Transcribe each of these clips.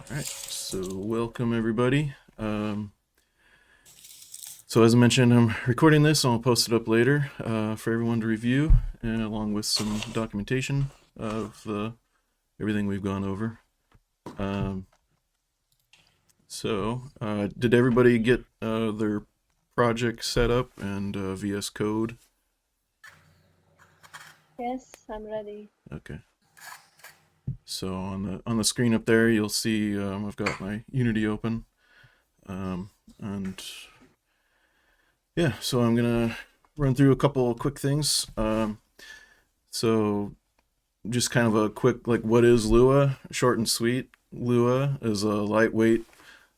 All right, so welcome everybody. So as I mentioned, I'm recording this. I'll post it up later for everyone to review, and along with some documentation of everything we've gone over. Um, did everybody get their project set up and VS Code? Yes, I'm ready. Okay. So on the screen up there, you'll see I've got my Unity open, and yeah, so I'm gonna run through a couple quick things. So just kind of a quick, like, what is Lua? Short and sweet. Lua is a lightweight,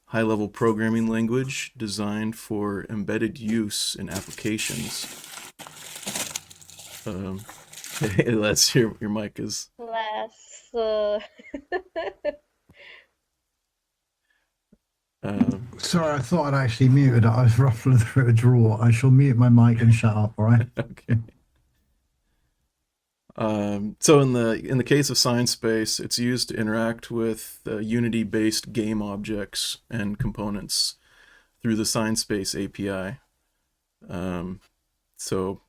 high-level programming language designed for embedded use in applications. Um, that's your mic is. Let's Uh, Sorry, I thought I'd actually muted it. I was ruffling through a drawer. I shall mute my mic and shut up, all right? okay. So in the case of Sinespace, it's used to interact with Unity-based game objects and components through the Sinespace API. So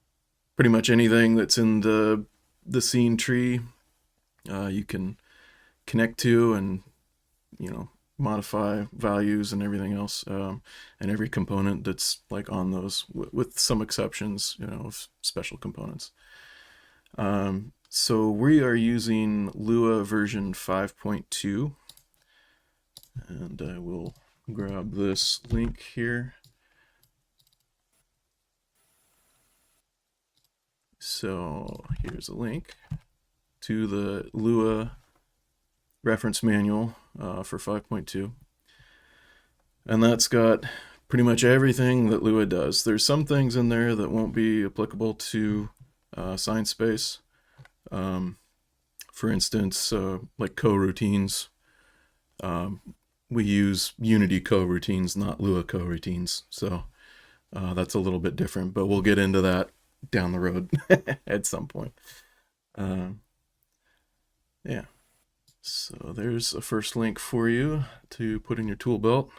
pretty much anything that's in the scene tree, you can connect to and modify values and everything else, and every component that's like on those, with some exceptions, of special components. So we are using Lua version 5.2, and I will grab this link here. So here's a link to the Lua reference manual for 5.2. And that's got pretty much everything that Lua does. There's some things in there that won't be applicable to Sinespace. For instance, like coroutines. We use Unity coroutines, not Lua coroutines. So that's a little bit different, but we'll get into that down the road at some point. Yeah. So there's a first link for you to put in your tool belt.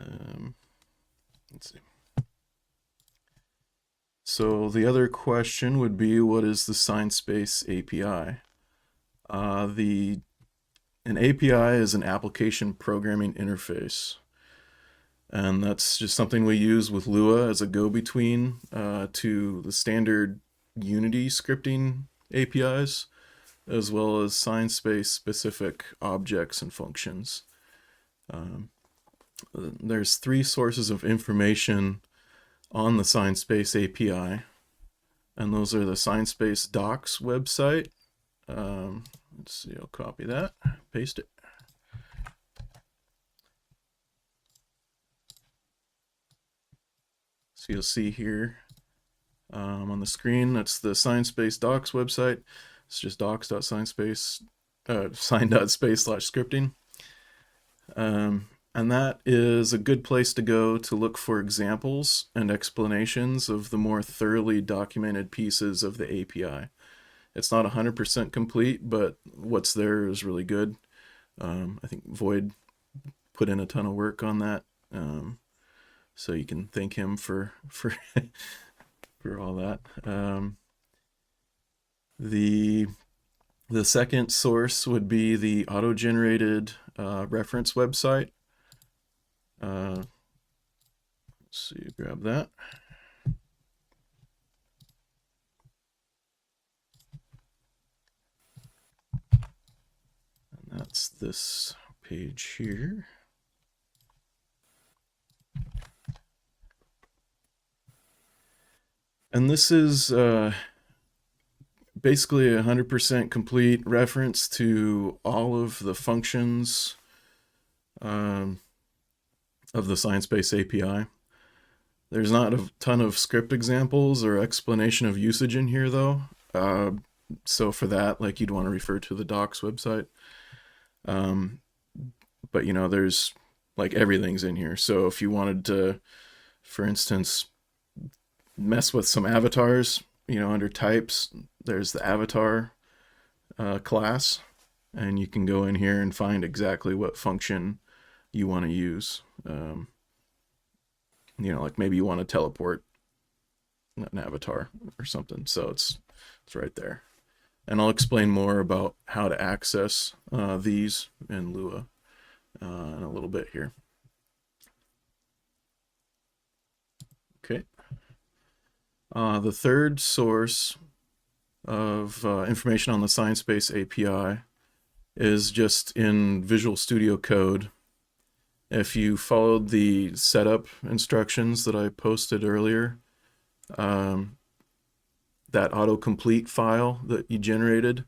Let's see. So the other question would be, what is the Sinespace API? An API is an application programming interface. And that's just something we use with Lua as a go-between to the standard Unity scripting APIs, as well as Sinespace specific objects and functions. There's 3 sources of information on the Sinespace API, and those are the Sinespace docs website. Let's see, I'll copy that, paste it. So you'll see here on the screen, that's the Sinespace docs website. It's just docs.sinespace, sign.space/scripting. And that is a good place to go to look for examples and explanations of the more thoroughly documented pieces of the API. It's not 100% complete, but what's there is really good. I think Void put in a ton of work on that, so you can thank him for for all that. The second source would be the auto-generated reference website. Let's see, grab that. And that's this page here. And this is basically 100% complete reference to all of the functions of the Sinespace API. There's not a ton of script examples or explanation of usage in here, though. So for that, like, you'd want to refer to the docs website. But there's, like, everything's in here. So if you wanted to, for instance, mess with some avatars, under types, there's the avatar class. and you can go in here and find exactly what function you want to use. Like maybe you want to teleport an avatar or something, so it's right there. And I'll explain more about how to access these in Lua in a little bit here. Okay. The third source of information on the Sinespace API is just in Visual Studio Code. If you followed the setup instructions that I posted earlier, that autocomplete file that you generated,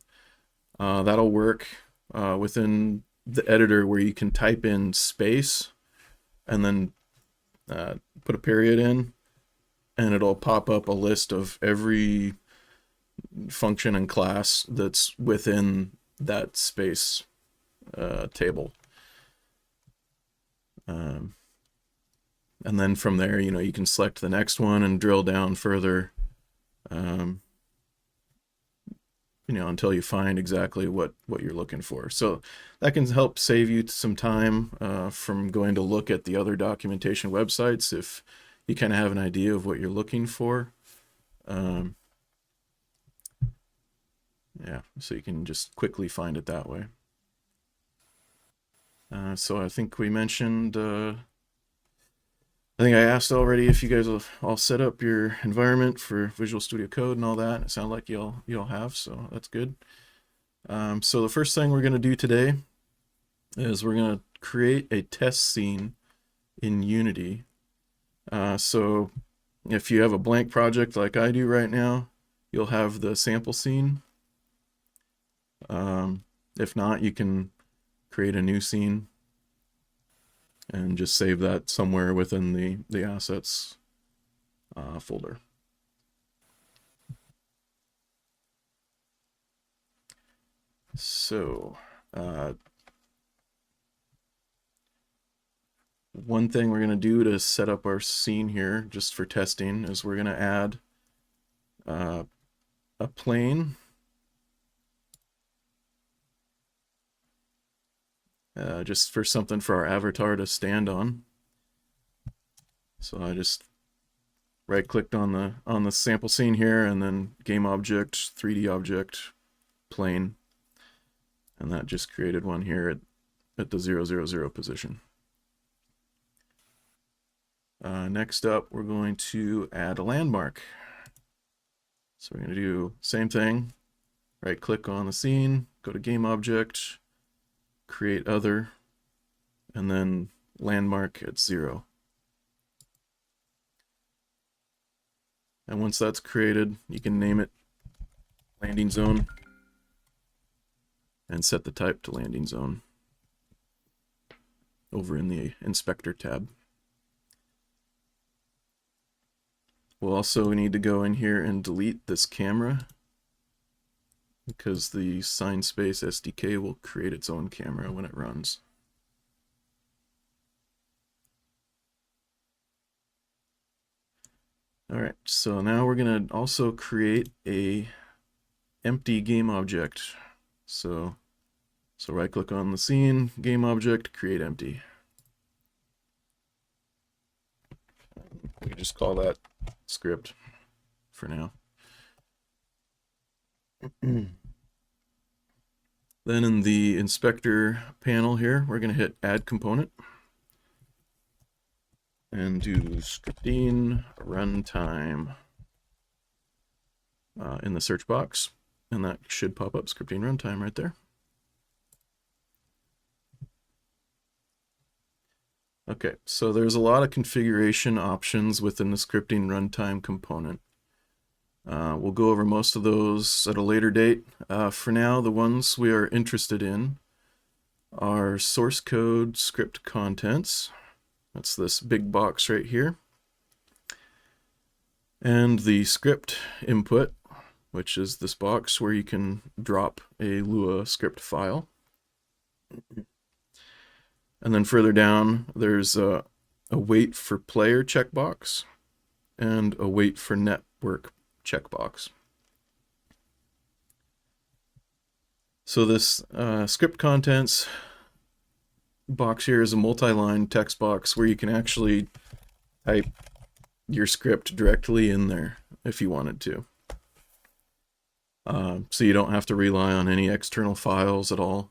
that'll work within the editor where you can type in space and then put a period in, and it'll pop up a list of every function and class that's within that space table. And then from there, you can select the next one and drill down further, until you find exactly what you're looking for. So that can help save you some time from going to look at the other documentation websites if you kind of have an idea of what you're looking for. Yeah, so you can just quickly find it that way. So I think we mentioned, I think I asked already if you guys will all set up your environment for Visual Studio Code and all that. It sounds like you all have, so that's good. So the first thing we're going to do today is we're going to create a test scene in Unity. So if you have a blank project like I do right now, you'll have the sample scene. If not, you can create a new scene and just save that somewhere within the assets folder. So one thing we're going to do to set up our scene here just for testing is we're going to add a plane. Just for something for our avatar to stand on. So I just right-clicked on the sample scene here, and then game object, 3D object, plane, and that just created one here at the 000 position. Next up, we're going to add a landmark. So we're going to do same thing. Right-click on the scene, go to game object, create other, and then landmark at 0. And once that's created, you can name it landing zone and set the type to landing zone over in the inspector tab. We'll also need to go in here and delete this camera because the Sinespace SDK will create its own camera when it runs. All right, so now we're going to also create a empty game object. So right click on the scene, game object, create empty. We can just call that script for now. Then in the inspector panel here, we're going to hit add component and do scripting runtime in the search box, and that should pop up scripting runtime right there. Okay, so there's a lot of configuration options within the scripting runtime component. We'll go over most of those at a later date. For now, the ones we are interested in are source code script contents. That's this big box right here. And the script input, which is this box where you can drop a Lua script file. And then further down, there's a wait for player checkbox and a wait for network checkbox. So this script contents box here is a multi-line text box where you can actually type your script directly in there if you wanted to. So you don't have to rely on any external files at all.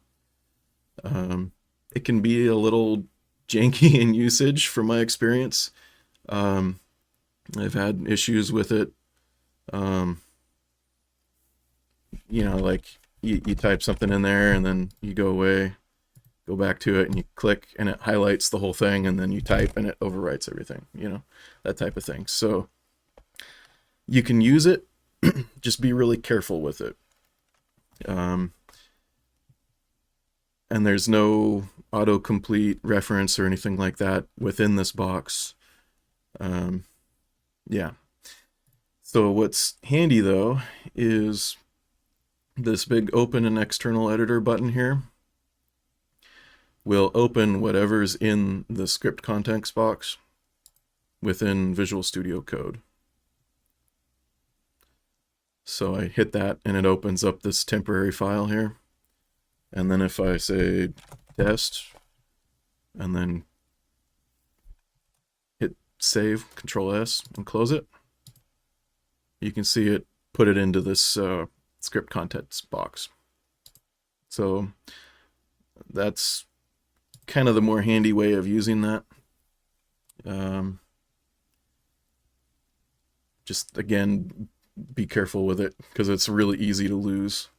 It can be a little janky in usage from my experience. I've had issues with it. Like you type something in there and then you go away, go back to it and you click and it highlights the whole thing, and then you type and it overwrites everything, that type of thing. So you can use it, just be really careful with it. And there's no autocomplete reference or anything like that within this box. Yeah. So what's handy though is this big open an external editor button here will open whatever's in the script context box within Visual Studio Code. So I hit that and it opens up this temporary file here. And then if I say test and then hit save, Control S, and close it, you can see it put it into this script contents box. So that's kind of the more handy way of using that. Just again, be careful with it because it's really easy to lose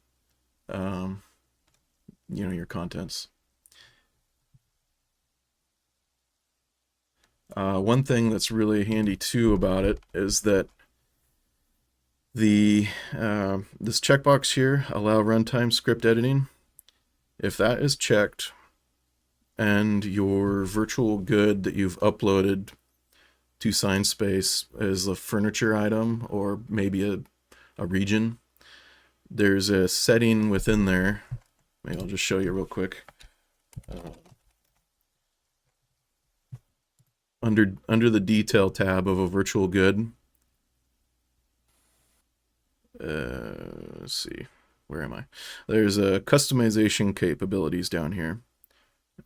your contents. One thing that's really handy too about it is that this checkbox here, allow runtime script editing, if that is checked and your virtual good that you've uploaded to Sinespace is a furniture item or maybe a region, there's a setting within there. Maybe I'll just show you real quick. Under the detail tab of a virtual good, let's see, where am I? There's a customization capabilities down here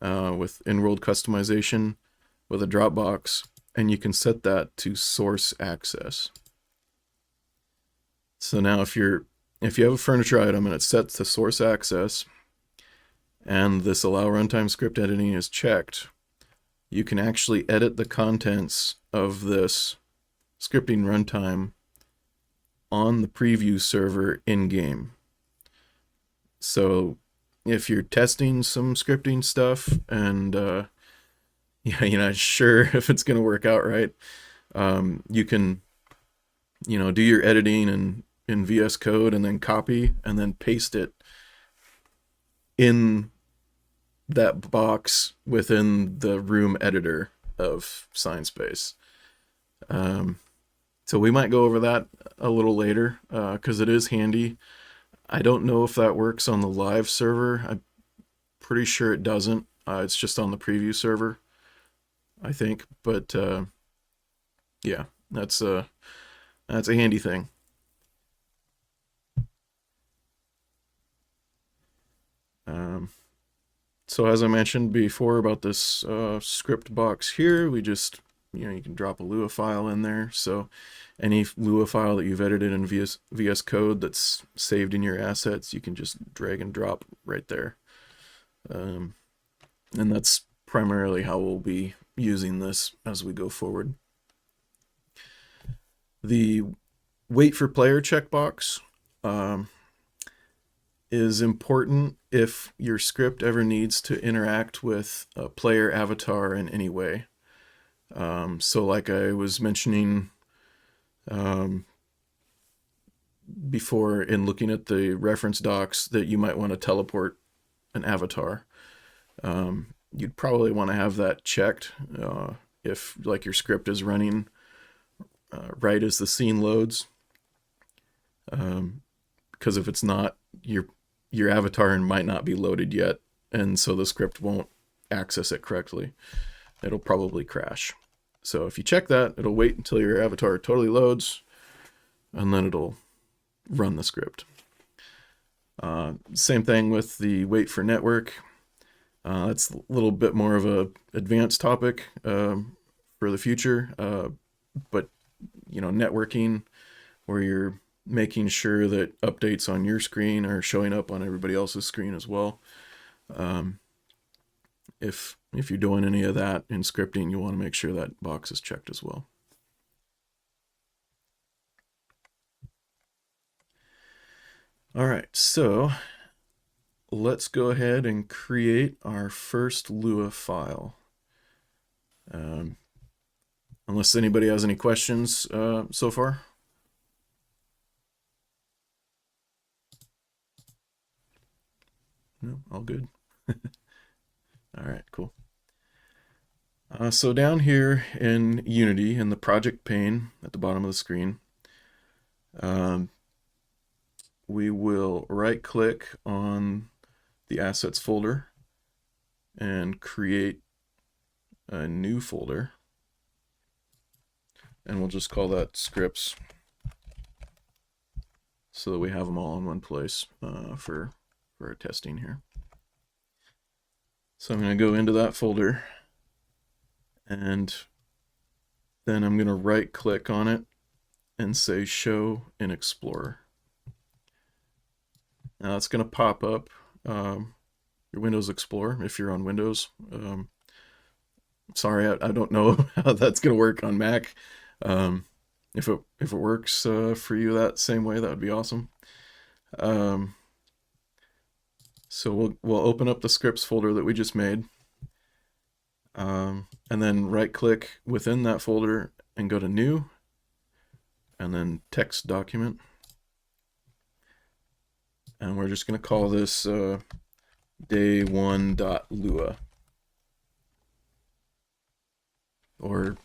with in-world customization with a Dropbox, and you can set that to source access. So now if you have a furniture item and it's set to source access and this allow runtime script editing is checked, you can actually edit the contents of this scripting runtime on the preview server in-game. So if you're testing some scripting stuff and you're not sure if it's going to work out right, you can do your editing in VS Code and then copy and then paste it in that box within the room editor of Sinespace. So we might go over that a little later because it is handy. I don't know if that works on the live server. I'm pretty sure it doesn't. It's just on the preview server, I think. But yeah, that's a handy thing. So as I mentioned before about this script box here, we just, you can drop a Lua file in there. So any Lua file that you've edited in VS Code that's saved in your assets, you can just drag and drop right there. And that's primarily how we'll be using this as we go forward. The wait for player checkbox is important if your script ever needs to interact with a player avatar in any way. So like I was mentioning before in looking at the reference docs, that you might want to teleport an avatar. You'd probably want to have that checked if like your script is running right as the scene loads. Because if it's not, your avatar might not be loaded yet, and so the script won't access it correctly. It'll probably crash. So if you check that, it'll wait until your avatar totally loads, and then it'll run the script. Same thing with the wait for network. That's a little bit more of a advanced topic for the future, but networking where you're making sure that updates on your screen are showing up on everybody else's screen as well. If you're doing any of that in scripting, you want to make sure that box is checked as well. All right, so let's go ahead and create our first Lua file. Unless anybody has any questions so far. No, all good. All right, cool. So down here in Unity, in the project pane at the bottom of the screen, we will right-click on the assets folder and create a new folder. And we'll just call that scripts so that we have them all in one place for our testing here. So I'm going to go into that folder, and then I'm going to right click on it and say show in Explorer. Now it's going to pop up your Windows Explorer if you're on Windows. Sorry, I don't know how that's going to work on Mac. If it works for you that same way, that would be awesome. So we'll open up the scripts folder that we just made, and then right click within that folder and go to new, and then text document, and we're just going to call this day1.lua, or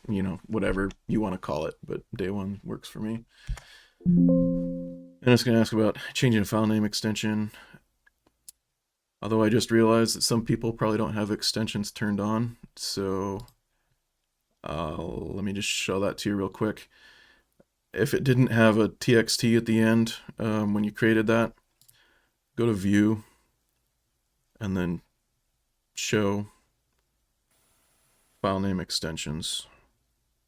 whatever you want to call it, but day1 works for me. And it's going to ask about changing a file name extension. Although I just realized that some people probably don't have extensions turned on, so let me just show that to you real quick. If it didn't have a txt at the end when you created that, go to View, and then Show File Name Extensions.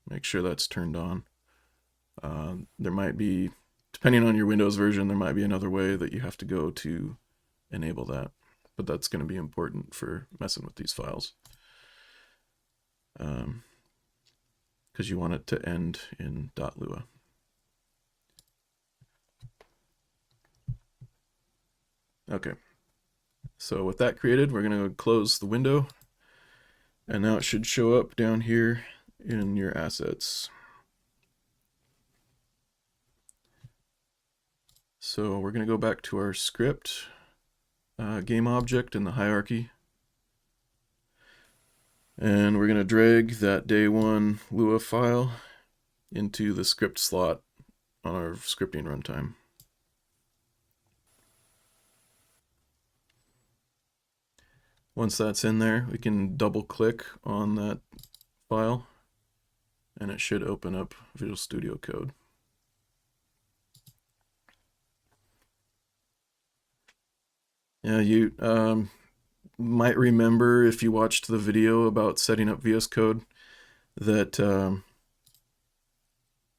Make sure that's turned on. There might be, depending on your Windows version, there might be another way that you have to go to enable that. But that's going to be important for messing with these files. Because you want it to end in .lua. Okay. So with that created, we're going to close the window. And now it should show up down here in your assets. So we're going to go back to our script. Game object in the hierarchy, and we're going to drag that day1 Lua file into the script slot on our scripting runtime. Once that's in there, we can double click on that file and it should open up Visual Studio Code. Yeah, you might remember if you watched the video about setting up VS Code that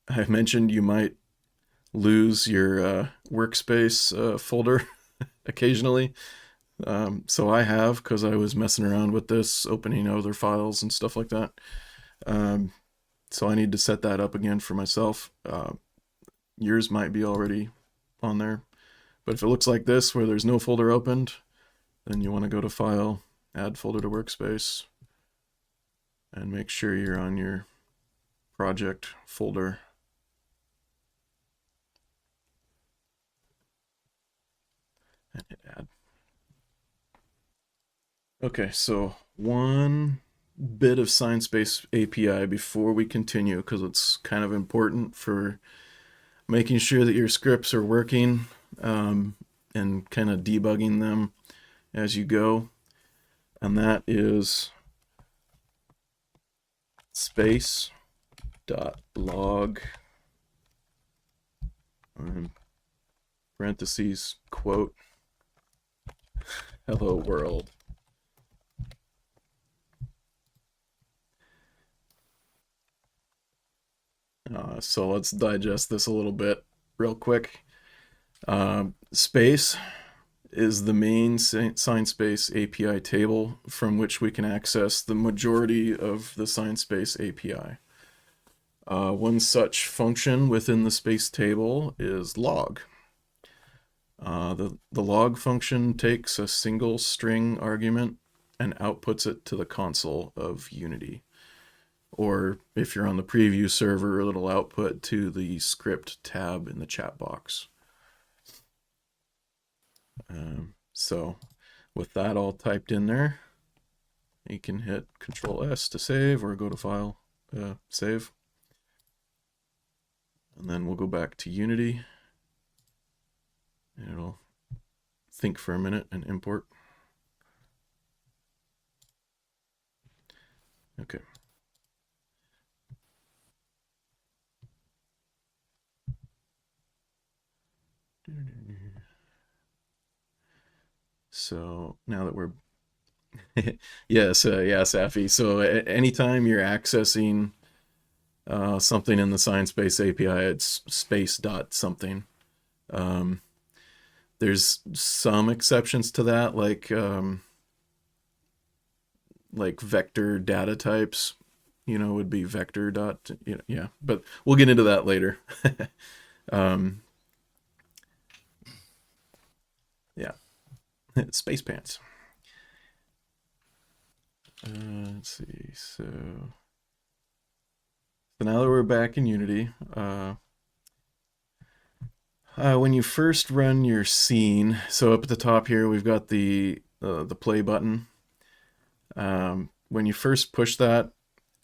I mentioned you might lose your workspace folder occasionally. So I have, because I was messing around with this, opening other files and stuff like that. So I need to set that up again for myself. Yours might be already on there. But if it looks like this, where there's no folder opened, then you want to go to File, Add Folder to Workspace, and make sure you're on your project folder. And hit Add. Okay, so one bit of Sinespace API before we continue, because it's kind of important for making sure that your scripts are working and kind of debugging them as you go. And that is space.log parentheses quote hello world. So let's digest this a little bit real quick. Space is the main Sinespace API table from which we can access the majority of the Sinespace API. One such function within the space table is log. The log function takes a single string argument and outputs it to the console of Unity. Or if you're on the preview server, it'll output to the script tab in the chat box. So with that all typed in there, you can hit Control S to save or go to File, Save. And then we'll go back to Unity. And it'll think for a minute and import. Okay. So now that we're yes, yeah, Safi. So anytime you're accessing something in the Sinespace API, it's space dot something. There's some exceptions to that, like vector data types, would be vector dot, yeah, but we'll get into that later. Yeah, space pants. Let's see. So now that we're back in Unity, when you first run your scene, so up at the top here we've got the play button. When you first push that,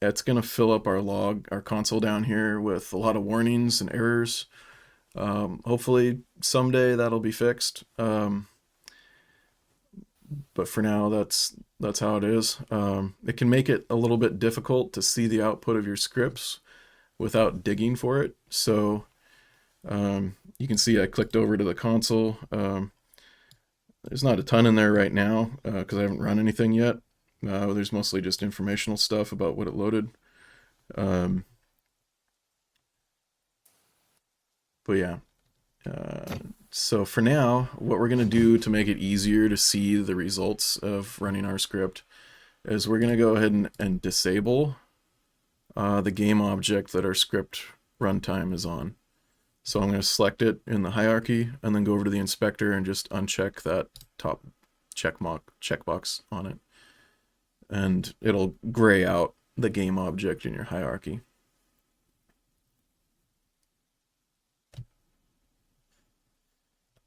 it's going to fill up our console down here with a lot of warnings and errors. Hopefully someday that'll be fixed. But for now, that's how it is. It can make it a little bit difficult to see the output of your scripts without digging for it. So you can see I clicked over to the console. There's not a ton in there right now because I haven't run anything yet. There's mostly just informational stuff about what it loaded. But yeah. So for now, what we're going to do to make it easier to see the results of running our script is we're going to go ahead and disable the game object that our script runtime is on. So I'm going to select it in the hierarchy and then go over to the inspector and just uncheck that top checkbox on it. And it'll gray out the game object in your hierarchy.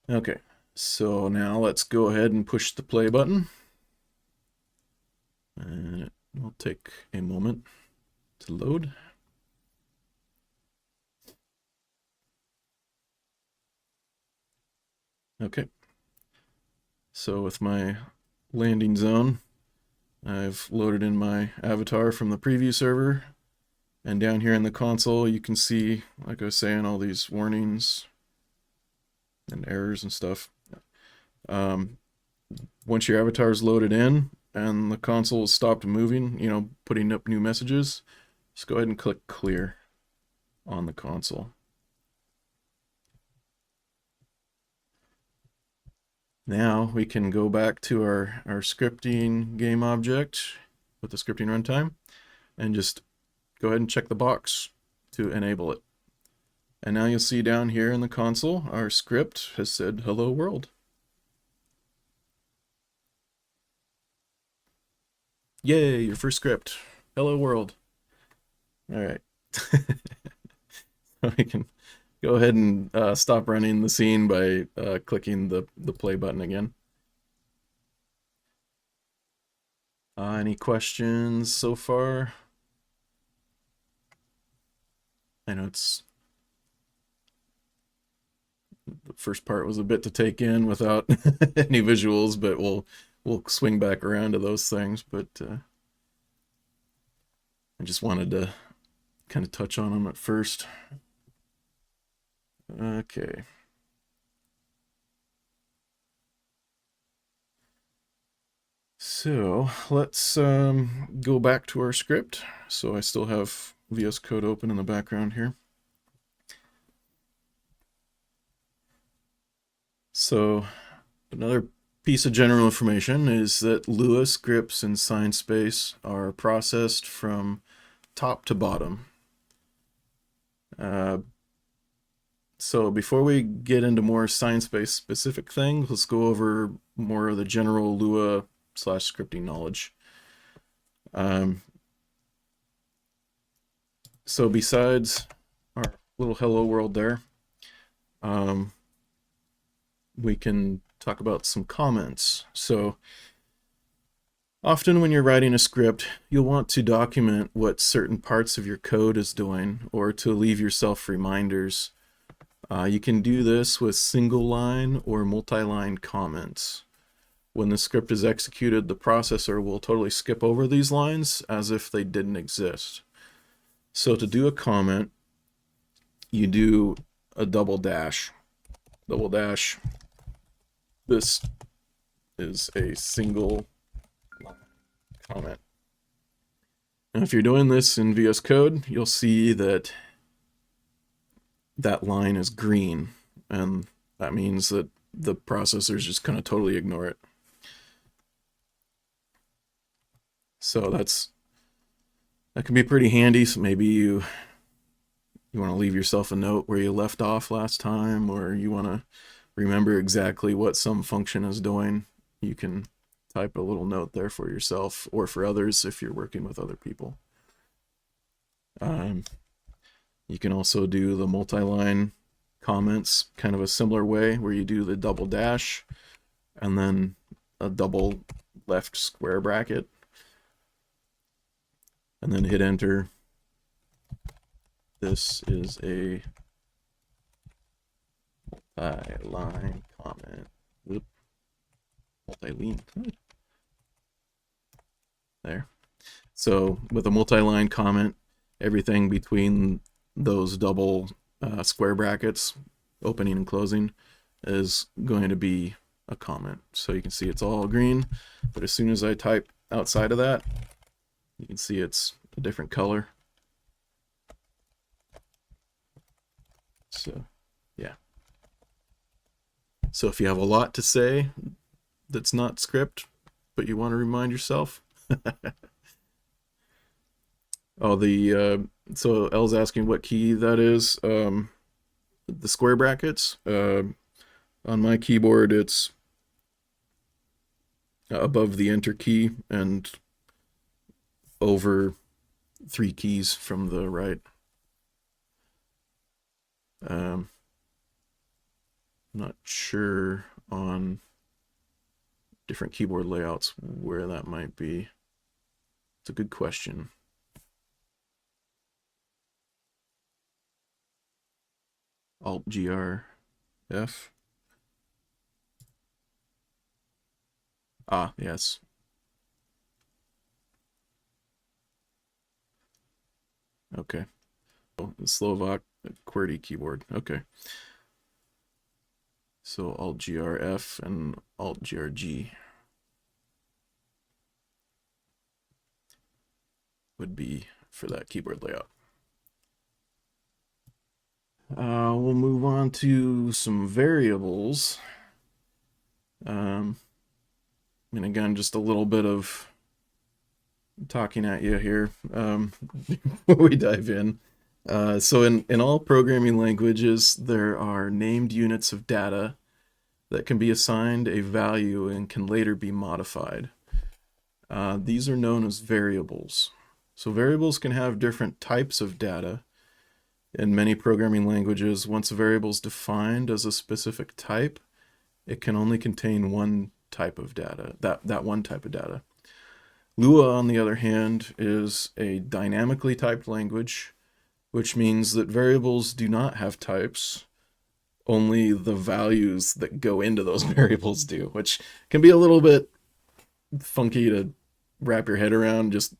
Okay, so now let's go ahead and push the play button. And it will take a moment to load. Okay, so with my landing zone, I've loaded in my avatar from the preview server. And down here in the console, you can see, like I was saying, all these warnings and errors and stuff. Once your avatar is loaded in and the console has stopped moving, putting up new messages, just go ahead and click clear on the console. Now we can go back to our scripting game object with the scripting runtime and just go ahead and check the box to enable it. And now you'll see down here in the console, our script has said hello world. Yay, your first script. Hello world. All right. So we can go ahead and stop running the scene by clicking the play button again. Any questions so far? I know the first part was a bit to take in without any visuals, but we'll swing back around to those things. But I just wanted to kind of touch on them at first. Okay. So let's go back to our script. So I still have VS Code open in the background here. So another piece of general information is that Lua scripts in Sinespace are processed from top to bottom. So before we get into more Sinespace specific things, let's go over more of the general Lua / scripting knowledge. So besides our little hello world there, we can talk about some comments. So often when you're writing a script, you'll want to document what certain parts of your code is doing, or to leave yourself reminders. You can do this with single line or multi-line comments. When the script is executed, the processor will totally skip over these lines as if they didn't exist. So to do a comment, you do a double dash. Double dash. This is a single line comment. Now, if you're doing this in VS Code, you'll see that that line is green, and that means that the processor's just gonna totally ignore it. So that can be pretty handy. So maybe you want to leave yourself a note where you left off last time, or you want to remember exactly what some function is doing. You can type a little note there for yourself or for others if you're working with other people. You can also do the multi-line comments kind of a similar way, where you do the double dash and then a double left square bracket and then hit enter. This is a multi-line comment. Whoop. Multi-line. There. So with a multi-line comment, everything between those double square brackets, opening and closing, is going to be a comment. So you can see it's all green, but as soon as I type outside of that, you can see it's a different color. So, yeah. So if you have a lot to say that's not script, but you want to remind yourself. Oh, so L's asking what key that is. The square brackets. On my keyboard, it's above the enter key and over 3 keys from the right. I'm not sure on different keyboard layouts where that might be. It's a good question. Alt GR F. Ah, yes. Okay. Oh, the Slovak QWERTY keyboard. Okay. So Alt GR F and Alt GR G would be for that keyboard layout. We'll move on to some variables. And again, just a little bit of talking at you here before we dive in. So in all programming languages, there are named units of data that can be assigned a value and can later be modified. These are known as variables. So variables can have different types of data. In many programming languages, once a variable is defined as a specific type, it can only contain one type of data, that one type of data. Lua, on the other hand, is a dynamically typed language, which means that variables do not have types, only the values that go into those variables do, which can be a little bit funky to wrap your head around, just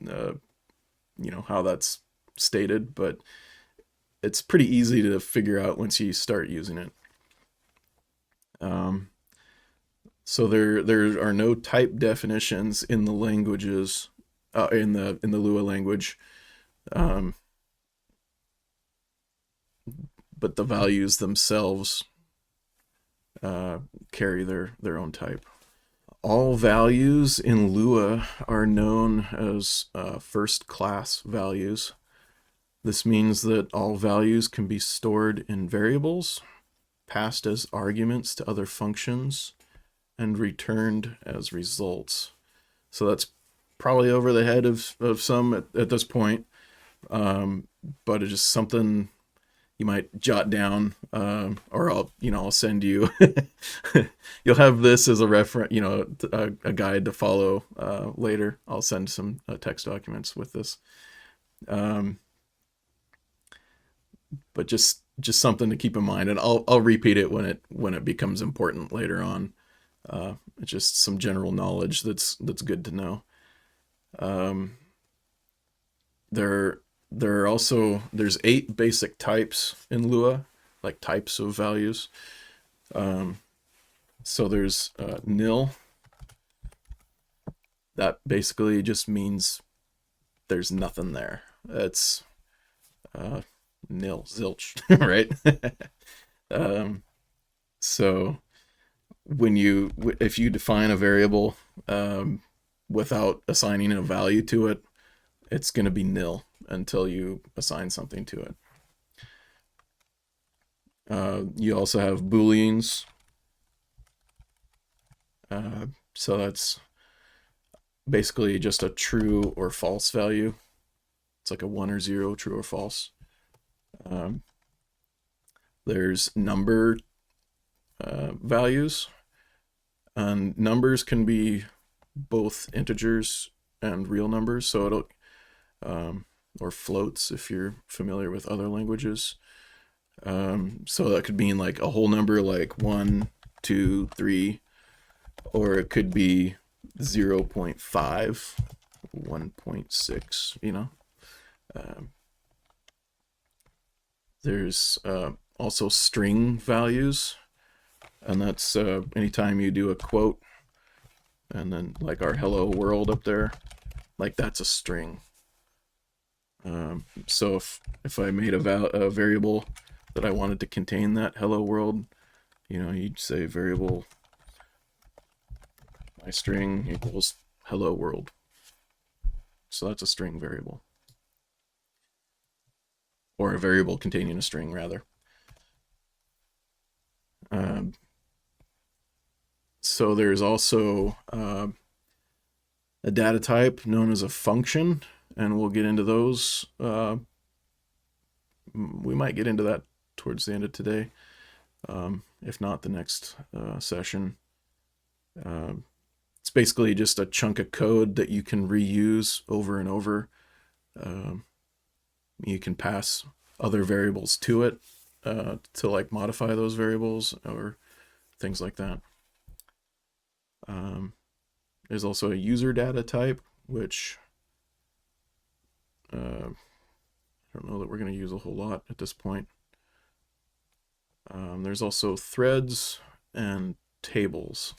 how that's stated, but it's pretty easy to figure out once you start using it. So there are no type definitions in the languages, in the Lua language, um, but the values themselves carry their own type. All values in Lua are known as first class values. This means that all values can be stored in variables, passed as arguments to other functions, and returned as results. So that's probably over the head of some at this point, but it's just something you might jot down, or I'll send you. You'll have this as a reference, a guide to follow later. I'll send some text documents with this, but just something to keep in mind, and I'll repeat it when it becomes important later on. It's just some general knowledge that's good to know. There's 8 basic types in Lua, like types of values. So there's nil. That basically just means there's nothing there. It's nil, zilch, right? So if you define a variable without assigning a value to it, it's going to be nil until you assign something to it. You also have booleans. So that's basically just a true or false value. It's like a 1 or 0, true or false. There's number values, and numbers can be both integers and real numbers. So it'll or floats if you're familiar with other languages. So that could mean like a whole number, like 1, 2, 3, or it could be 0.5, 1.6, There's also string values, and that's anytime you do a quote and then like our hello world up there, like that's a string. So if I made a variable that I wanted to contain that hello world, you'd say variable my string equals hello world. So that's a string variable, or a variable containing a string rather. So there's also a data type known as a function, and we'll get into those. We might get into that towards the end of today, if not the next session. It's basically just a chunk of code that you can reuse over and over. You can pass other variables to it to like modify those variables or things like that. There's also a user data type, which I don't know that we're going to use a whole lot at this point. There's also threads and tables.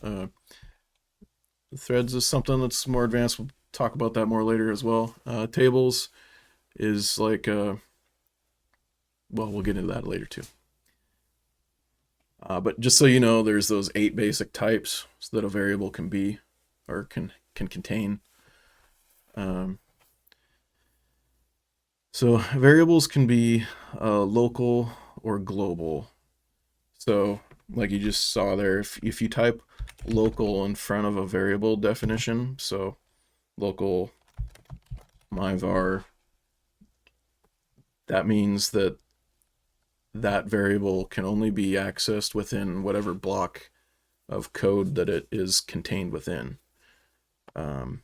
Threads is something that's more advanced. We'll talk about that more later as well. Tables is like, well, we'll get into that later too. But just so you know, there's those 8 basic types that a variable can be or can contain. So variables can be local or global. So like you just saw there, if you type local in front of a variable definition, so local myvar, that means that variable can only be accessed within whatever block of code that it is contained within. And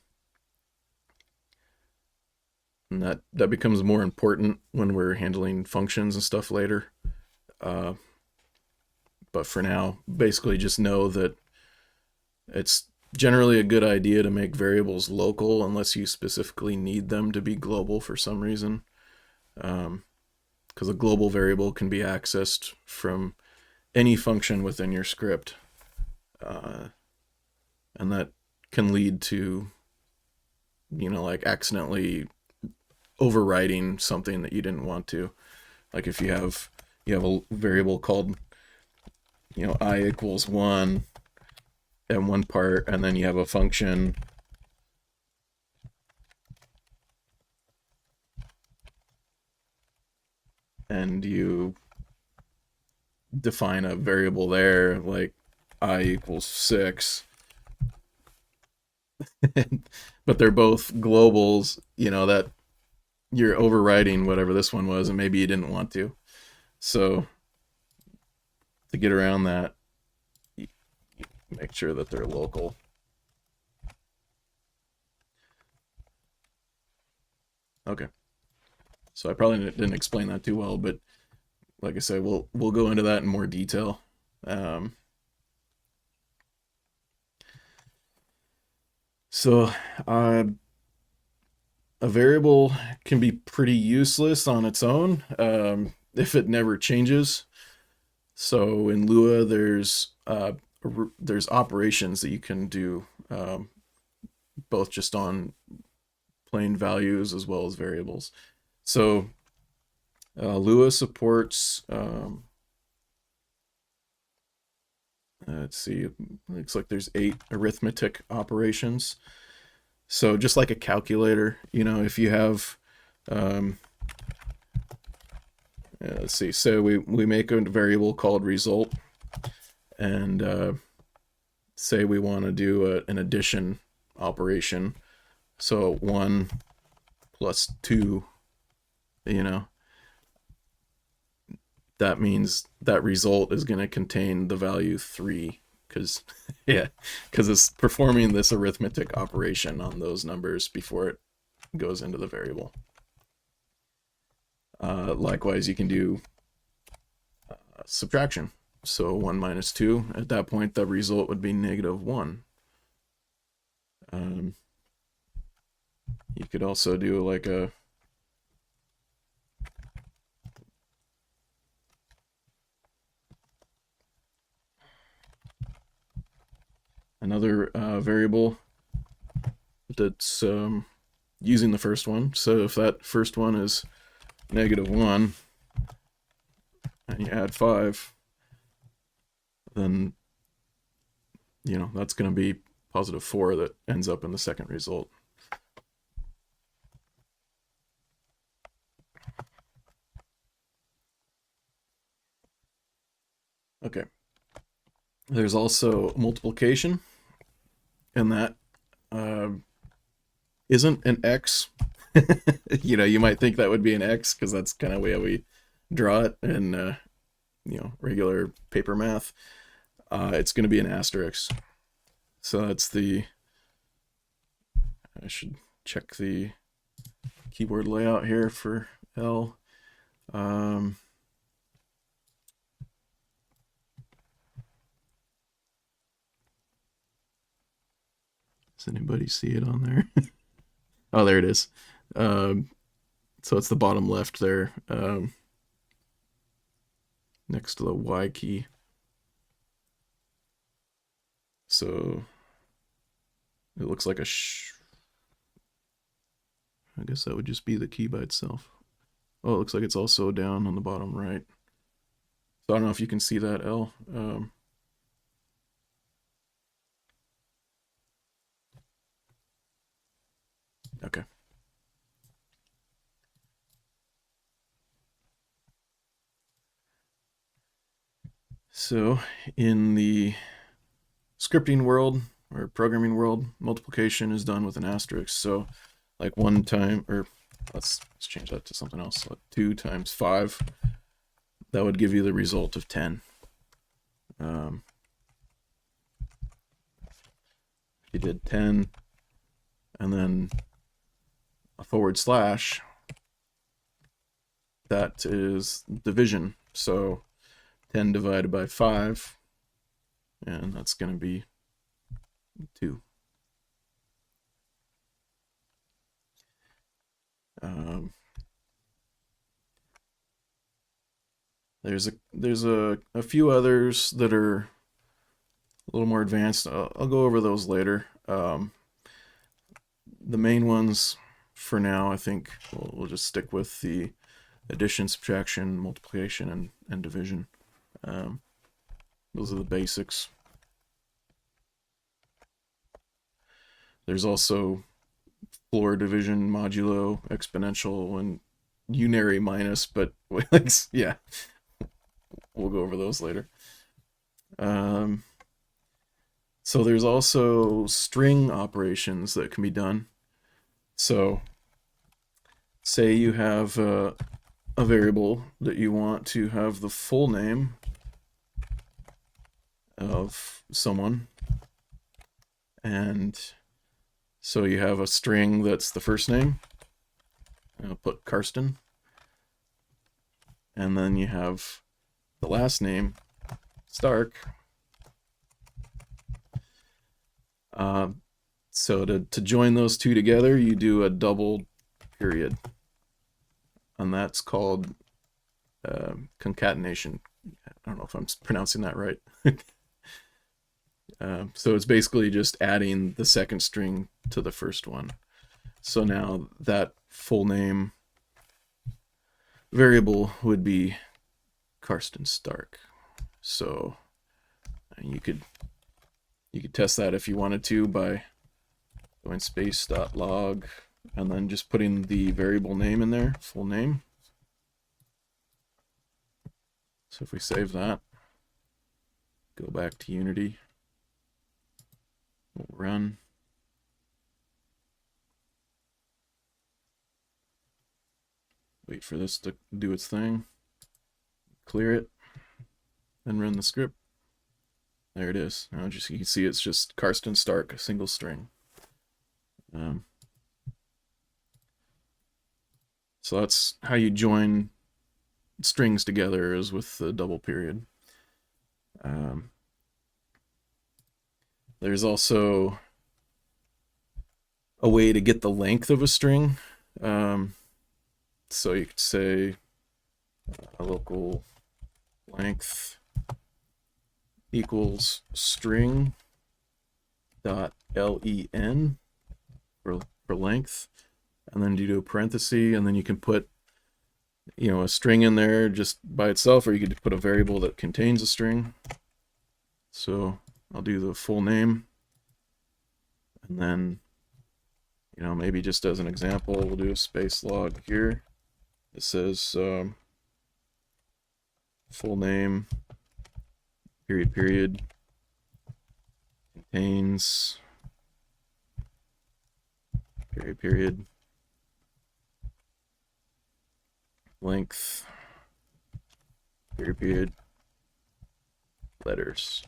that becomes more important when we're handling functions and stuff later. But for now, basically just know that it's generally a good idea to make variables local unless you specifically need them to be global for some reason. Because a global variable can be accessed from any function within your script. and that can lead to, like accidentally overriding something that you didn't want to. Like if you have a variable called, I equals 1 in one part, and then you have a function and you define a variable there like I equals 6, but they're both globals, that you're overriding whatever this one was, and maybe you didn't want to. So to get around that, you make sure that they're local. Okay. So I probably didn't explain that too well, but like I said, we'll go into that in more detail. Um, so a variable can be pretty useless on its own if it never changes. So in Lua, there's operations that you can do, both just on plain values as well as variables. So Lua supports, let's see, it looks like there's 8 arithmetic operations. So just like a calculator, if you have, um, let's see, so we make a variable called result, and say we want to do an addition operation. So 1 plus 2, you know, that means that result is going to contain the value 3 because yeah, because it's performing this arithmetic operation on those numbers before it goes into the variable. Likewise, you can do subtraction. So 1 minus 2, at that point, the result would be -1. You could also do like another variable that's using the first one. So if that first one is -1 and you add 5, then that's going to be +4 that ends up in the second result. Okay. There's also multiplication, and that isn't an X. You might think that would be an X because that's kind of the way we draw it in regular paper math. It's going to be an asterisk. So that's I should check the keyboard layout here for L. Does anybody see it on there? Oh, there it is. So it's the bottom left there, next to the Y key. So it looks like I guess that would just be the key by itself. Oh, it looks like it's also down on the bottom right. So I don't know if you can see that, L. Okay. So in the scripting world or programming world, multiplication is done with an asterisk. So like 1 time, or let's change that to something else. Like 2 times 5, that would give you the result of 10. If you did 10 and then a /, that is division. So 10 divided by 5, and that's going to be 2. There's a few others that are little more advanced. I'll go over those later. The main ones for now, I think we'll just stick with the addition, subtraction, multiplication, and division. Those are the basics. There's also floor division, modulo, exponential, and unary minus, but yeah, we'll go over those later. So there's also string operations that can be done. So say you have a variable that you want to have the full name of someone, and so you have a string that's the first name. I'll put Karsten, and then you have the last name, Stark. So to join those two together, you do a double period, and that's called concatenation. I don't know if I'm pronouncing that right. So it's basically just adding the second string to the first one. So now that full name variable would be Karsten Stark. So you could test that if you wanted to by going space.log and then just putting the variable name in there, full name. So if we save that, go back to Unity, we'll run. Wait for this to do its thing, clear it, then run the script. There it is. Now you can see it's just Karsten Stark, a single string. So that's how you join strings together, is with the double period. There's also a way to get the length of a string. So you could say a local length equals string dot len for length, and then you do a parenthesis, and then you can put a string in there just by itself, or you could put a variable that contains a string. So I'll do the full name, and then maybe just as an example, we'll do a space log here. It says full name period contains period length period letters.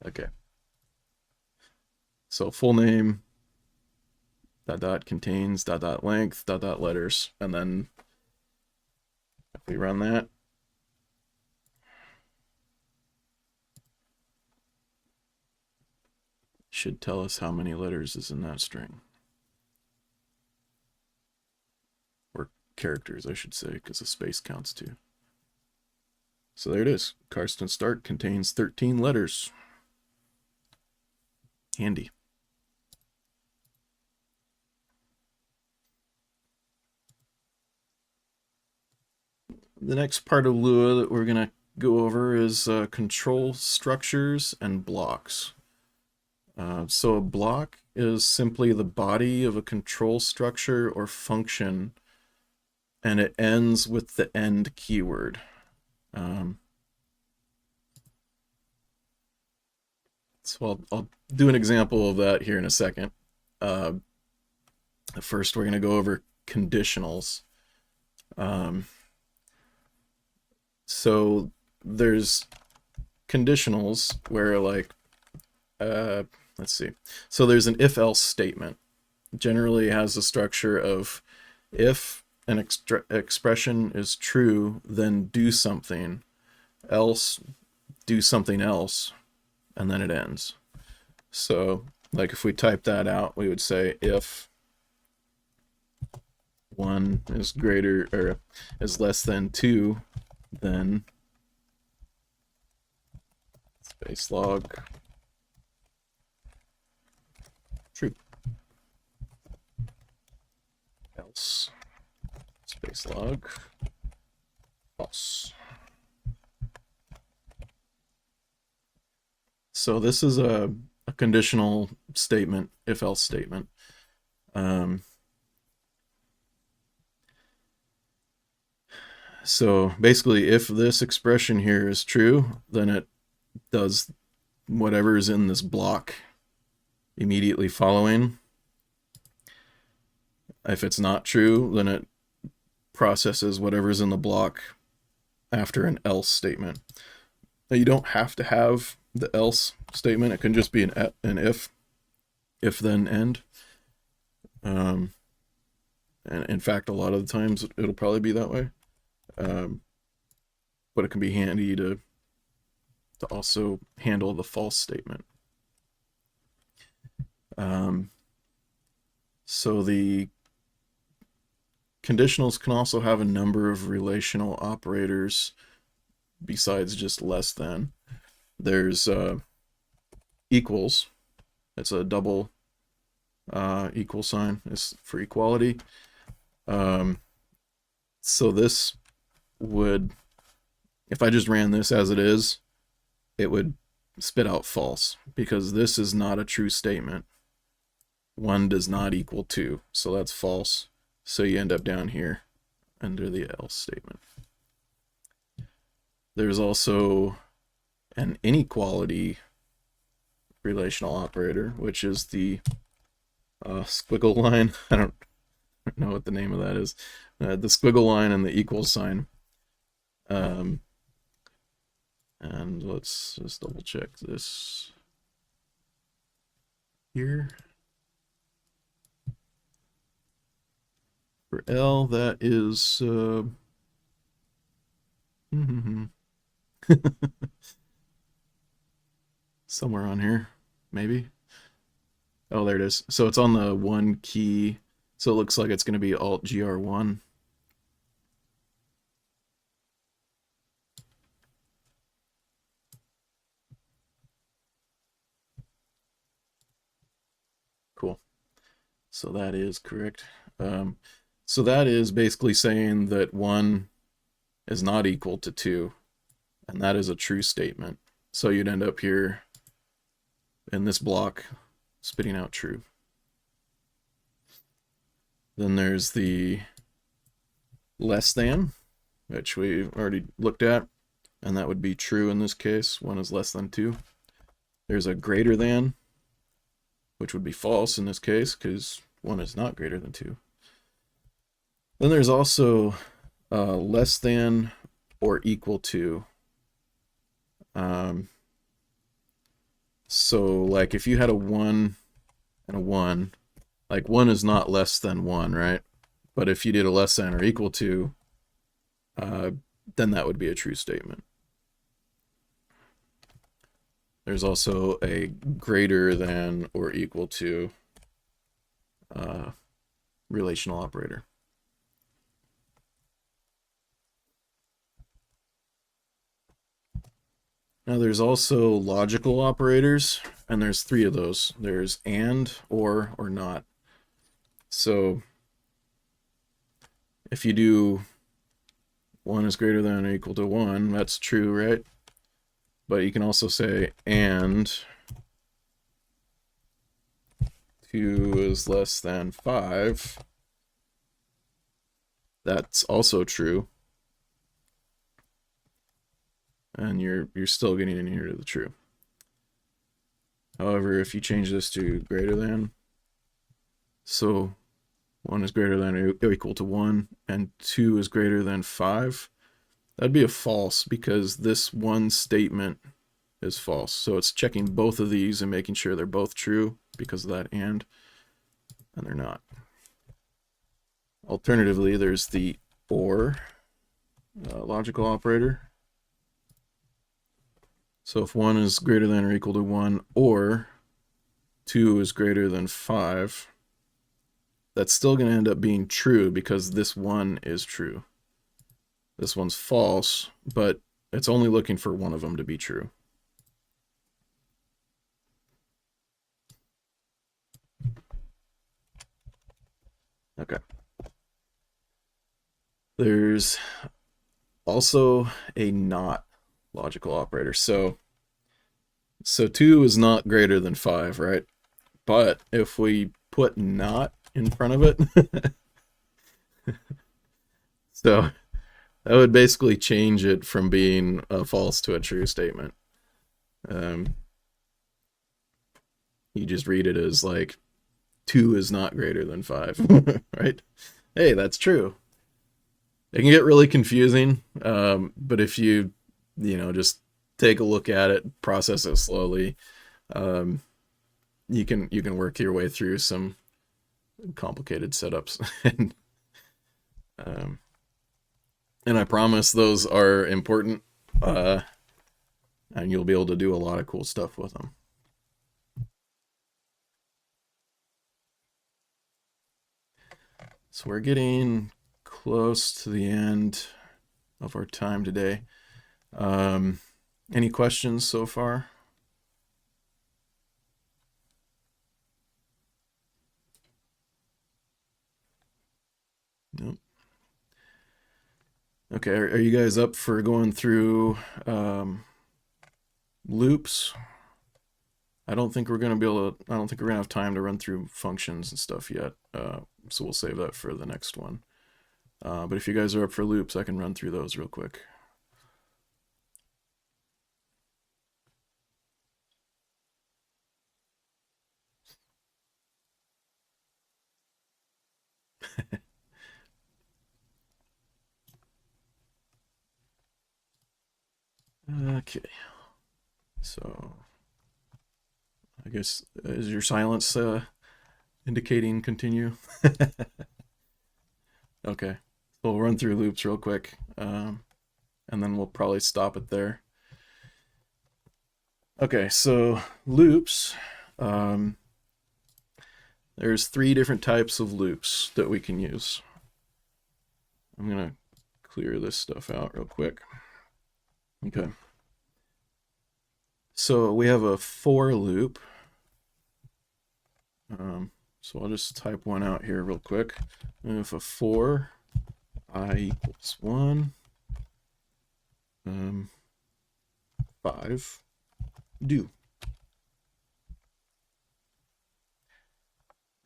Okay. So full name dot contains dot length dot letters, and then if we run that, should tell us how many letters is in that string, or characters I should say, because the space counts too. So there it is. Karsten Stark contains 13 letters. Handy. The next part of Lua that we're going to go over is control structures and blocks. So a block is simply the body of a control structure or function, and it ends with the end keyword. So I'll do an example of that here in a second. First, we're going to go over conditionals. So there's conditionals where, like, let's see. So there's an if-else statement. Generally has a structure of if an expression is true, then do something, else do something else, and then it ends. So like if we type that out, we would say if 1 is greater or is less than 2, then space log true, else space log false. So this is a conditional statement, if-else statement. So basically, if this expression here is true, then it does whatever is in this block immediately following. If it's not true, then it processes whatever's in the block after an else statement. Now, you don't have to have the else statement. It can just be an if then end. And in fact, a lot of the times it'll probably be that way. But it can be handy to also handle the false statement. So the conditionals can also have a number of relational operators besides just less than. There's equals. It's a double equal sign. It's for equality. So this would, if I just ran this as it is, it would spit out false because this is not a true statement. 1 does not equal 2, so that's false. So you end up down here under the else statement. There's also an inequality relational operator, which is the squiggle line. I don't know what the name of that is. The squiggle line and the equal sign. And let's just double check this here. For L, that is somewhere on here, maybe. Oh, there it is. So it's on the 1 key. So it looks like it's going to be Alt GR1. Cool. So that is correct. So that is basically saying that 1 is not equal to 2, and that is a true statement. So you'd end up here in this block spitting out true. Then there's the less than, which we already looked at, and that would be true in this case. 1 is less than 2. There's a greater than, which would be false in this case because 1 is not greater than 2. Then there's also less than or equal to. So like if you had a 1 and a 1, like 1 is not less than 1, right? But if you did a less than or equal to, then that would be a true statement. There's also a greater than or equal to relational operator. Now there's also logical operators, and there's 3 of those. There's and, or not. So if you do 1 is greater than or equal to 1, that's true, right? But you can also say and 2 is less than 5. That's also true. And you're still getting in here to the true. However, if you change this to greater than, so 1 is greater than or equal to 1, and 2 is greater than 5, that'd be a false because this one statement is false. So it's checking both of these and making sure they're both true because of that and they're not. Alternatively, there's the or logical operator. So if 1 is greater than or equal to 1, or 2 is greater than 5, that's still going to end up being true because this 1 is true. This one's false, but it's only looking for one of them to be true. Okay. There's also a not logical operator. So 2 is not greater than 5, right? But if we put not in front of it, so that would basically change it from being a false to a true statement. You just read it as like 2 is not greater than 5, right? Hey, that's true. It can get really confusing, but if you just take a look at it, process it slowly, you can work your way through some complicated setups, um, and I promise those are important, and you'll be able to do a lot of cool stuff with them. So we're getting close to the end of our time today. Any questions so far? Nope. Okay, are you guys up for going through loops? I don't think we're gonna be able to. I don't think we're gonna have time to run through functions and stuff yet. So we'll save that for the next one. But if you guys are up for loops, I can run through those real quick. Okay. So I guess is your silence indicating continue? Okay. So we'll run through loops real quick, and then we'll probably stop it there. Okay, so loops. There's 3 different types of loops that we can use. I'm gonna clear this stuff out real quick. Okay. So we have a for loop. So I'll just type one out here real quick. If a for I equals 1, 5, do.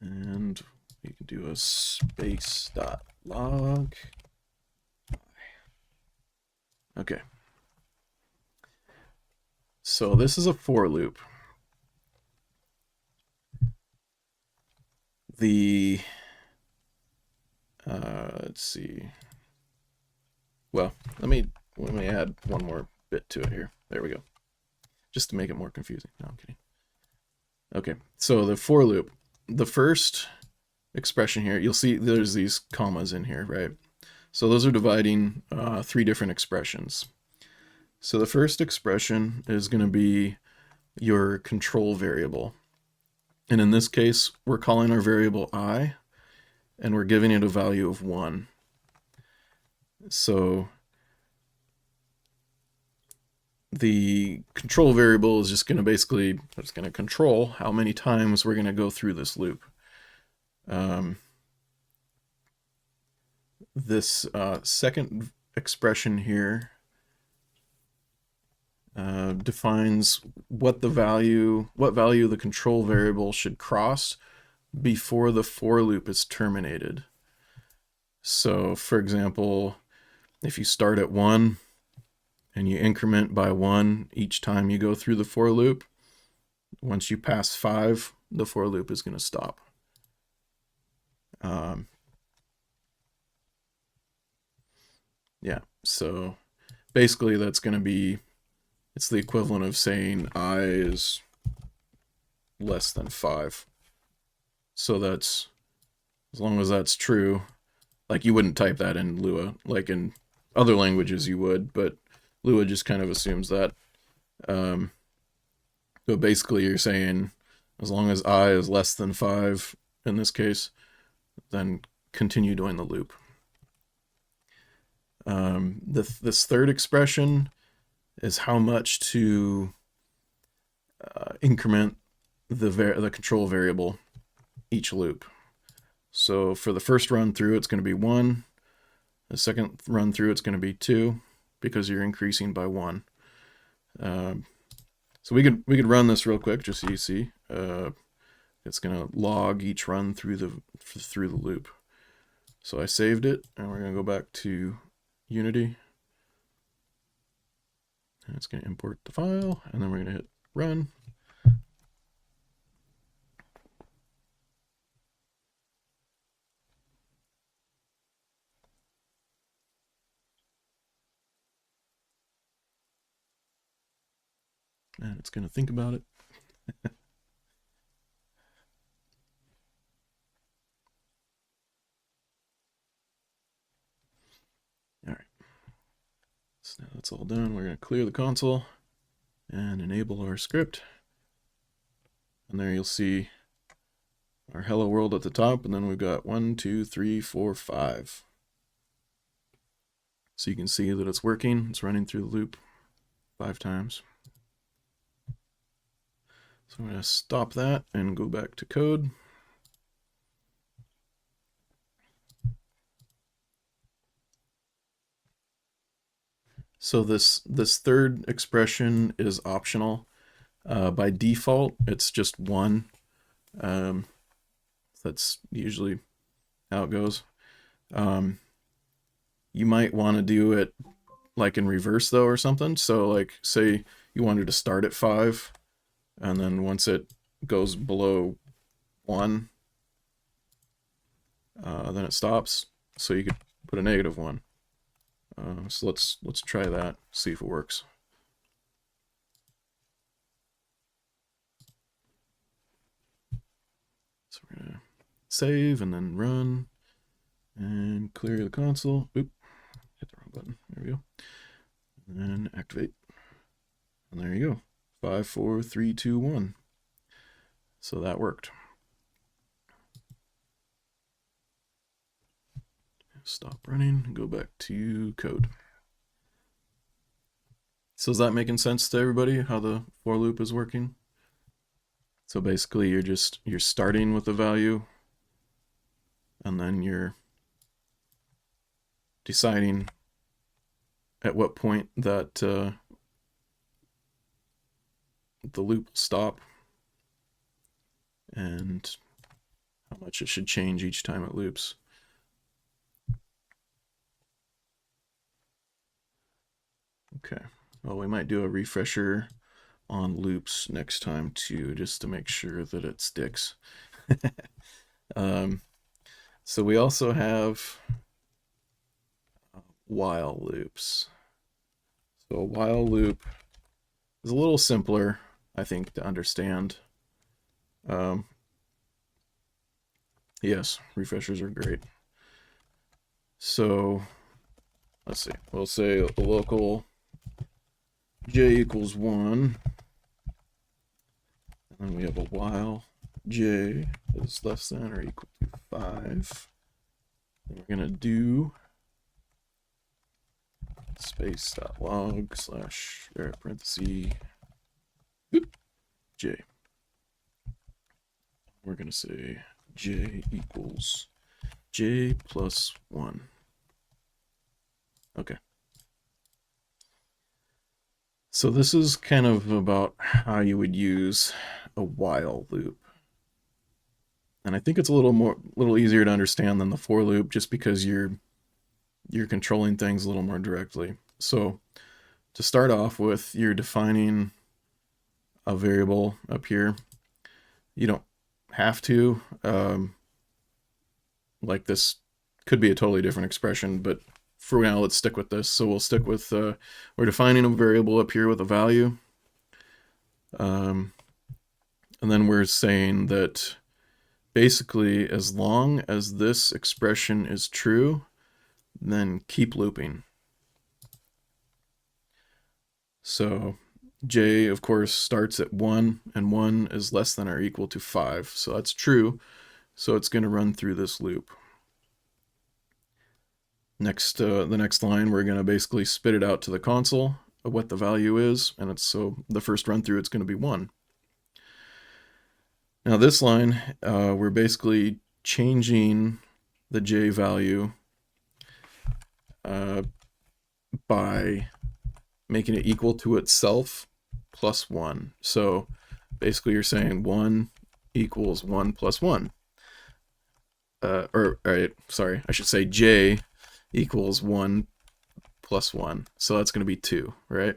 And we can do a space dot log. Okay. So this is a for loop. Let's see. Well, let me add one more bit to it here. There we go. Just to make it more confusing. No, I'm kidding. Okay, so the for loop. The first expression here, you'll see there's these commas in here, right? So those are dividing 3 different expressions. So the first expression is going to be your control variable. And in this case, we're calling our variable I, and we're giving it a value of 1. So the control variable is just going to basically, it's going to control how many times we're going to go through this loop. This second expression here defines what value the control variable should cross before the for loop is terminated. So for example, if you start at 1 and you increment by 1 each time you go through the for loop, once you pass 5, the for loop is going to stop. Yeah, so basically that's going to be, it's the equivalent of saying I is less than 5. So that's, as long as that's true, like you wouldn't type that in Lua, like in other languages you would, but Lua just kind of assumes that. So basically you're saying as long as I is less than 5 in this case, then continue doing the loop. This third expression is how much to increment the control variable each loop. So for the first run through, it's going to be 1. The second run through, it's going to be 2 because you're increasing by 1. So we could run this real quick just so you see. It's going to log each run through the loop. So I saved it, and we're going to go back to Unity. And it's going to import the file, and then we're going to hit run. And it's going to think about it. All right. So now that's all done. We're going to clear the console and enable our script. And there you'll see our hello world at the top, and then we've got 1, 2, 3, 4, 5. So you can see that it's working. It's running through the loop 5 times. So I'm going to stop that and go back to code. So this third expression is optional. By default, it's just 1. That's usually how it goes. You might want to do it like in reverse though or something. So like say you wanted to start at 5, and then once it goes below 1, then it stops. So you could put a -1. So let's try that, see if it works. So we're gonna save and then run and clear the console. Oop, hit the wrong button. There we go. And then activate. And there you go. 5, 4, 3, 2, 1. So that worked. Stop running and go back to code. So is that making sense to everybody, how the for loop is working? So basically you're starting with a value, and then you're deciding at what point that the loop will stop and how much it should change each time it loops. Okay, well, we might do a refresher on loops next time too, just to make sure that it sticks. So we also have while loops. So a while loop is a little simpler, I think, to understand. Yes, refreshers are great. So let's see, we'll say a local j equals 1, and then we have a while j is less than or equal to 5. Then we're gonna do space.log slash parenthesis j. We're gonna say j equals j plus 1. Okay. So this is kind of about how you would use a while loop. And I think it's a little easier to understand than the for loop, just because you're controlling things a little more directly. So to start off with, you're defining a variable up here. You don't have to. Like this could be a totally different expression, but for now, let's stick with this. So we'll stick with, we're defining a variable up here with a value. And then we're saying that basically as long as this expression is true, then keep looping. So j, of course, starts at 1, and 1 is less than or equal to 5. So that's true. So it's going to run through this loop. Next, the next line, we're going to basically spit it out to the console of what the value is, and it's so the first run through it's going to be 1. Now this line, we're basically changing the j value by making it equal to itself plus 1. So basically you're saying 1 equals 1 plus 1. Sorry, I should say j equals 1 plus 1. So that's going to be 2, right?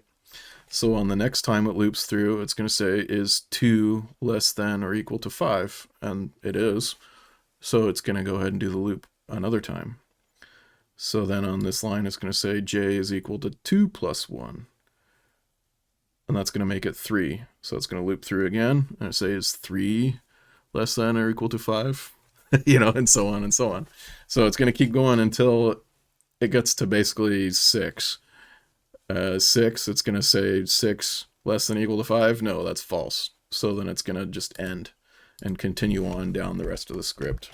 So on the next time it loops through, it's going to say, is 2 less than or equal to 5? And it is. So it's going to go ahead and do the loop another time. So then on this line, it's going to say j is equal to 2 plus 1. And that's going to make it 3. So it's going to loop through again, and it says 3 less than or equal to 5, and so on and so on. So it's going to keep going until it gets to basically 6. 6, it's going to say 6 less than or equal to 5. No, that's false. So then it's going to just end and continue on down the rest of the script.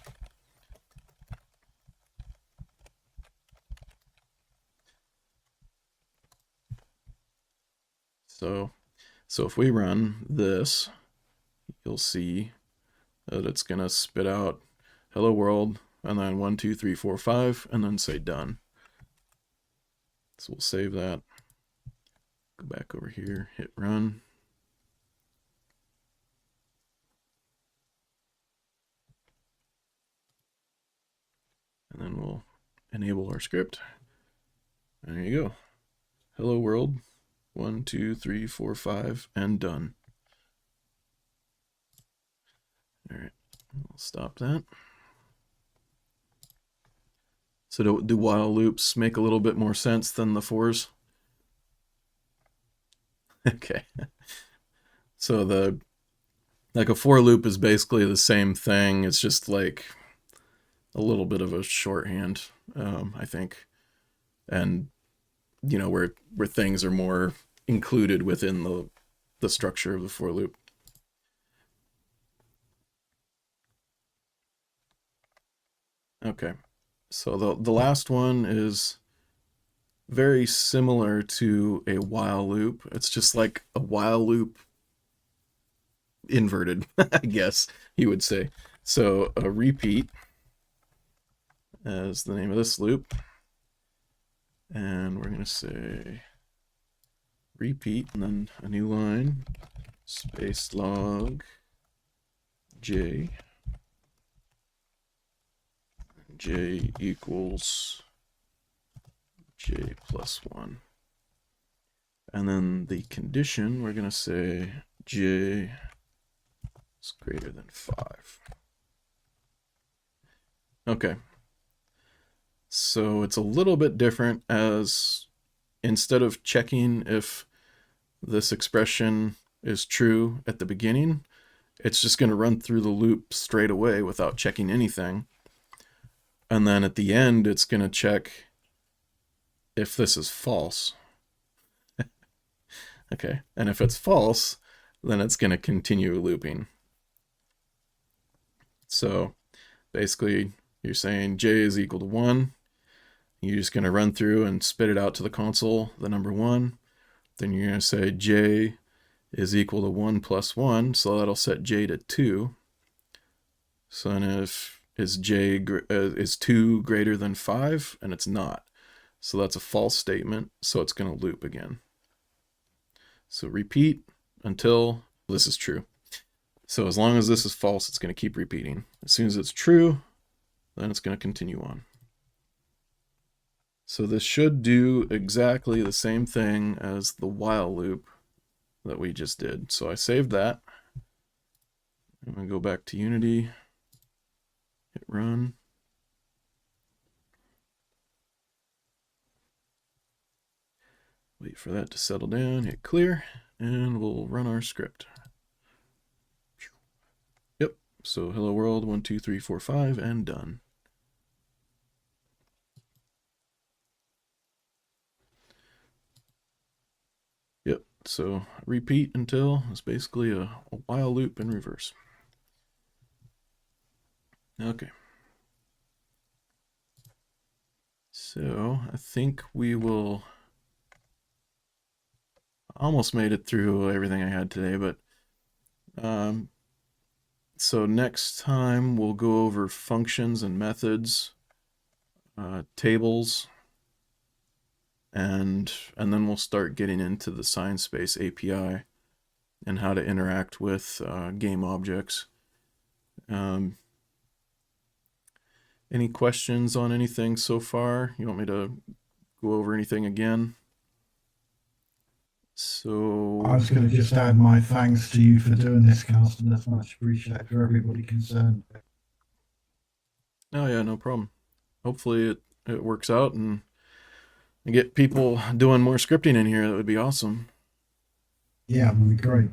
So if we run this, you'll see that it's going to spit out hello world, and then 1, 2, 3, 4, 5, and then say done. So we'll save that. Go back over here, hit run. And then we'll enable our script. There you go. Hello world, 1, 2, 3, 4, 5, and done. All right, we'll stop that. So do while loops make a little bit more sense than the fors? Okay. So like a for loop is basically the same thing. It's just like a little bit of a shorthand, I think. And where things are more included within the structure of the for loop. Okay, so the last one is very similar to a while loop. It's just like a while loop inverted, I guess you would say. So a repeat as the name of this loop, and we're going to say repeat, and then a new line, space log j equals j plus 1. And then the condition, we're going to say j is greater than 5. Okay. So it's a little bit different, as instead of checking if this expression is true at the beginning, it's just going to run through the loop straight away without checking anything. And then at the end, it's going to check if this is false. Okay, and if it's false, then it's going to continue looping. So basically, you're saying j is equal to 1. You're just going to run through and spit it out to the console, the number 1. Then you're going to say j is equal to 1 plus 1, so that'll set j to 2. So then if is 2 greater than 5, and it's not. So that's a false statement, so it's going to loop again. So repeat until this is true. So as long as this is false, it's going to keep repeating. As soon as it's true, then it's going to continue on. So this should do exactly the same thing as the while loop that we just did. So I saved that. I'm going to go back to Unity, hit run. Wait for that to settle down, hit clear, and we'll run our script. Yep, so hello world, 1, 2, 3, 4, 5, and done. Yep, so repeat until is basically a while loop in reverse. Okay. So I think we will almost made it through everything I had today, but So next time we'll go over functions and methods, tables, and then we'll start getting into the Sinespace API and how to interact with game objects. Any questions on anything so far? You want me to go over anything again? So I was going to just add my thanks to you for doing this, Carsten. That's much appreciated for everybody concerned. oh yeah, no problem. Hopefully it works out and get people doing more scripting in here. That would be awesome. Yeah, it would be great.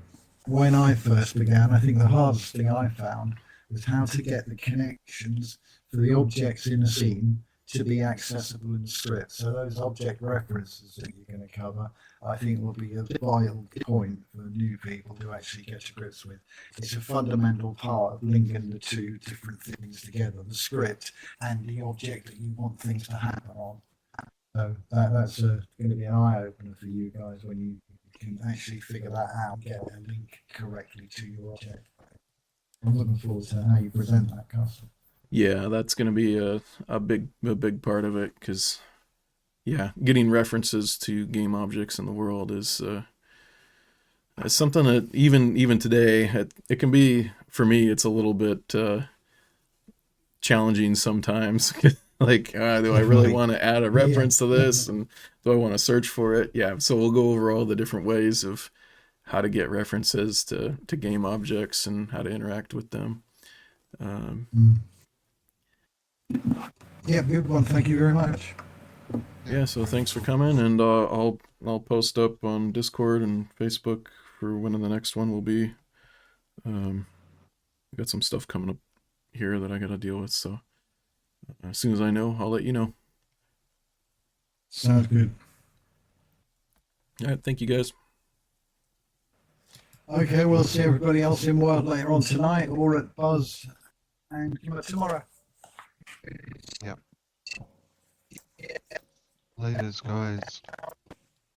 When I first began, I think the hardest thing I found was how to get the connections for the objects in a scene to be accessible in the script. So those object references that you're going to cover, I think will be a vital point for new people to actually get to grips with. It's a fundamental part of linking the two different things together, the script and the object that you want things to happen on. So that's going to be an eye opener for you guys when you can actually figure that out and get a link correctly to your object. I'm looking forward to how you present that, Carsten. Yeah, that's going to be a big part of it because yeah, getting references to game objects in the world is something that even today it can be for me. It's a little bit challenging sometimes. Like, do I really Definitely. want to add a Yeah. reference to this, and do I want to search for it? Yeah, so we'll go over all the different ways of how to get references to game objects and how to interact with them. Um, Mm. Yeah, good one. Thank you very much. yeah, so thanks for coming, and I'll post up on Discord and Facebook for when the next one will be. I got some stuff coming up here that I got to deal with, so as soon as I know, I'll let you know. Sounds good. All right, thank you guys. Okay, we'll see everybody else in work later on tonight or at Buzz and tomorrow. Laters, guys.